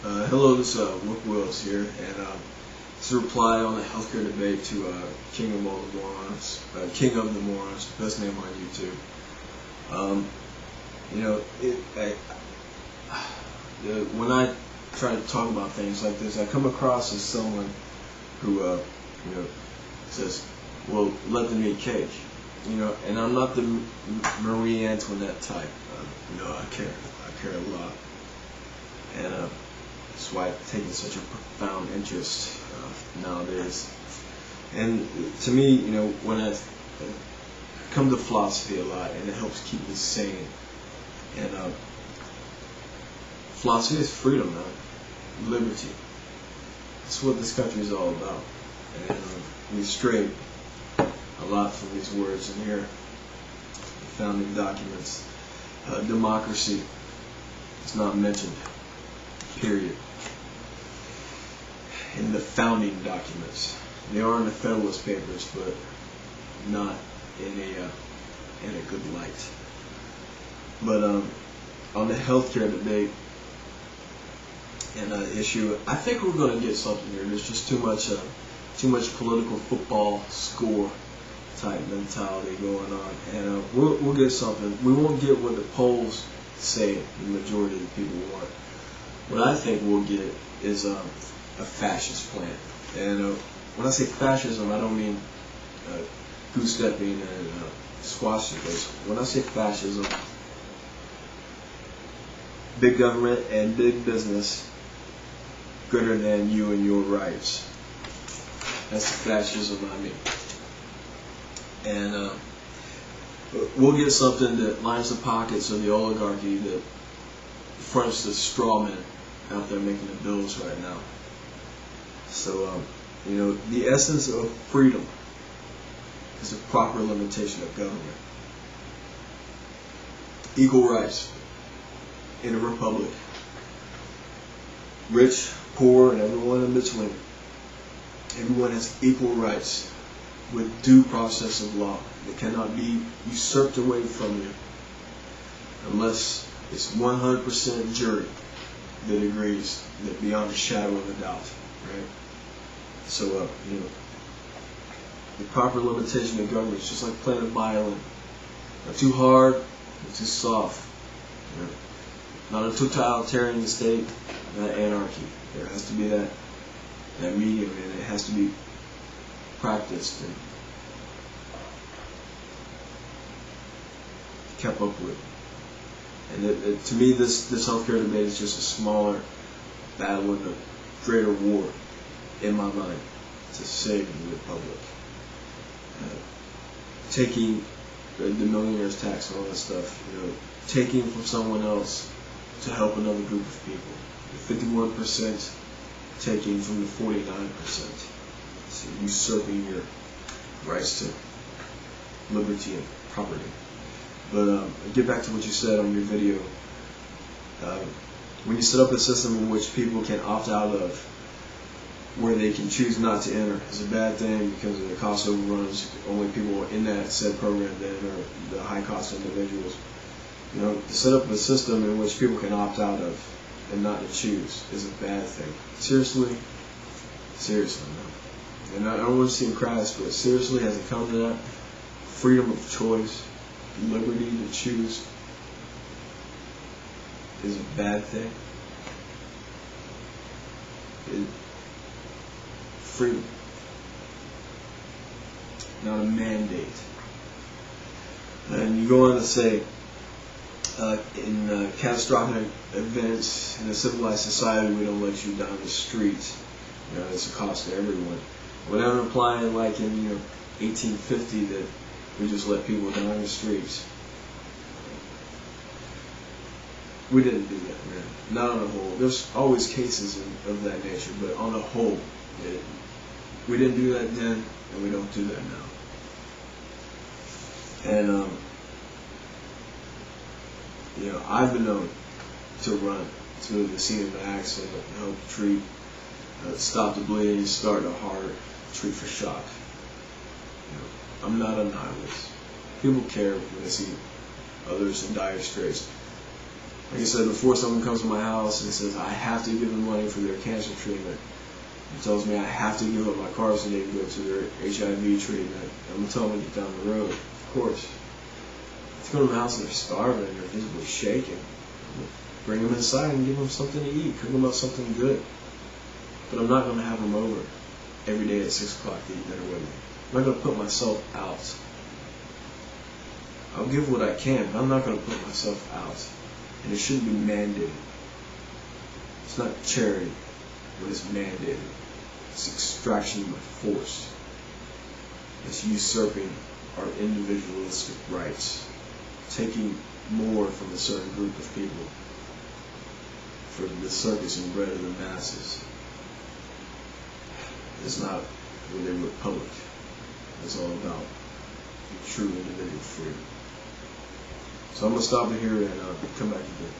Hello, this is Rick Wills here, and this is a reply on the healthcare debate to King of All the Morons, King of the Morons, best name on YouTube. When I try to talk about things like this, I come across as someone who, says, "Well, let them eat cake," and I'm not the Marie Antoinette type. I care a lot, and that's why I've taken such a profound interest nowadays. And to me, when I come to philosophy a lot, and it helps keep me sane. And philosophy is freedom, man, liberty. That's what this country is all about. And we stray a lot from these words in here. The founding documents. Democracy is not mentioned, period, in the founding documents. They are in the Federalist Papers, but not in a good light. But on the healthcare debate and issue, I think we're going to get something here. There's just too much political football score type mentality going on, and we'll get something. We won't get what the polls say the majority of the people want. What I think we'll get is a fascist plan. And when I say fascism, I don't mean goose-stepping and swastikas. When I say fascism, big government and big business greater than you and your rights. That's the fascism I mean. And we'll get something that lines the pockets of the oligarchy that fronts the straw men out there making the bills right now. So, the essence of freedom is a proper limitation of government. Equal rights in a republic. Rich, poor, and everyone in between. Everyone has equal rights with due process of law that cannot be usurped away from you unless it's 100% jury that agrees, that beyond a shadow of a doubt, right? So, the proper limitation of government is just like playing a violin. Not too hard, not too soft. Not a totalitarian state, not anarchy. There has to be that medium, and it has to be practiced and kept up with. And to me, this healthcare debate is just a smaller battle in a greater war, in my mind, to save the republic. Taking the millionaire's tax and all that stuff, taking from someone else to help another group of people. The 51% taking from the 49%. So usurping your rights to liberty and property. But get back to what you said on your video. When you set up a system in which people can opt out of, where they can choose not to enter, is a bad thing because of the cost overruns. Only people in that said program then are the high cost individuals. To set up a system in which people can opt out of and not to choose is a bad thing. Seriously, man. And I don't want to seem crass, but seriously, has it come to that? Freedom of choice, liberty to choose is a bad thing. Freedom, not a mandate. And you go on to say, in catastrophic events in a civilized society, we don't let you down the street. It's a cost to everyone. Without implying, like in 1850, that we just let people down the streets. We didn't do that, man. Not on the whole. There's always cases of that nature, but on the whole, we didn't do that then, and we don't do that now. And I've been known to run to the scene of an accident, help treat, stop the bleeding, start a heart, treat for shock. I'm not a nihilist. People care when they see others in dire straits. Like I said, before someone comes to my house and says, I have to give them money for their cancer treatment, it tells me I have to give up my car so they can go to their HIV treatment, I'm going to tell them to get down the road. Of course. If you go to my house and they're starving and they're visibly shaking, bring them inside and give them something to eat. Cook them up something good. But I'm not going to have them over every day at 6 o'clock to eat dinner with me. I'm not going to put myself out. I'll give what I can, but I'm not going to put myself out. And it shouldn't be mandated. It's not charity, but it's mandated. It's extraction by force. It's usurping our individualistic rights. Taking more from a certain group of people for the circus and bread of the masses. It's not really a republic. It's all about true individual freedom. So I'm going to stop it here and come back again.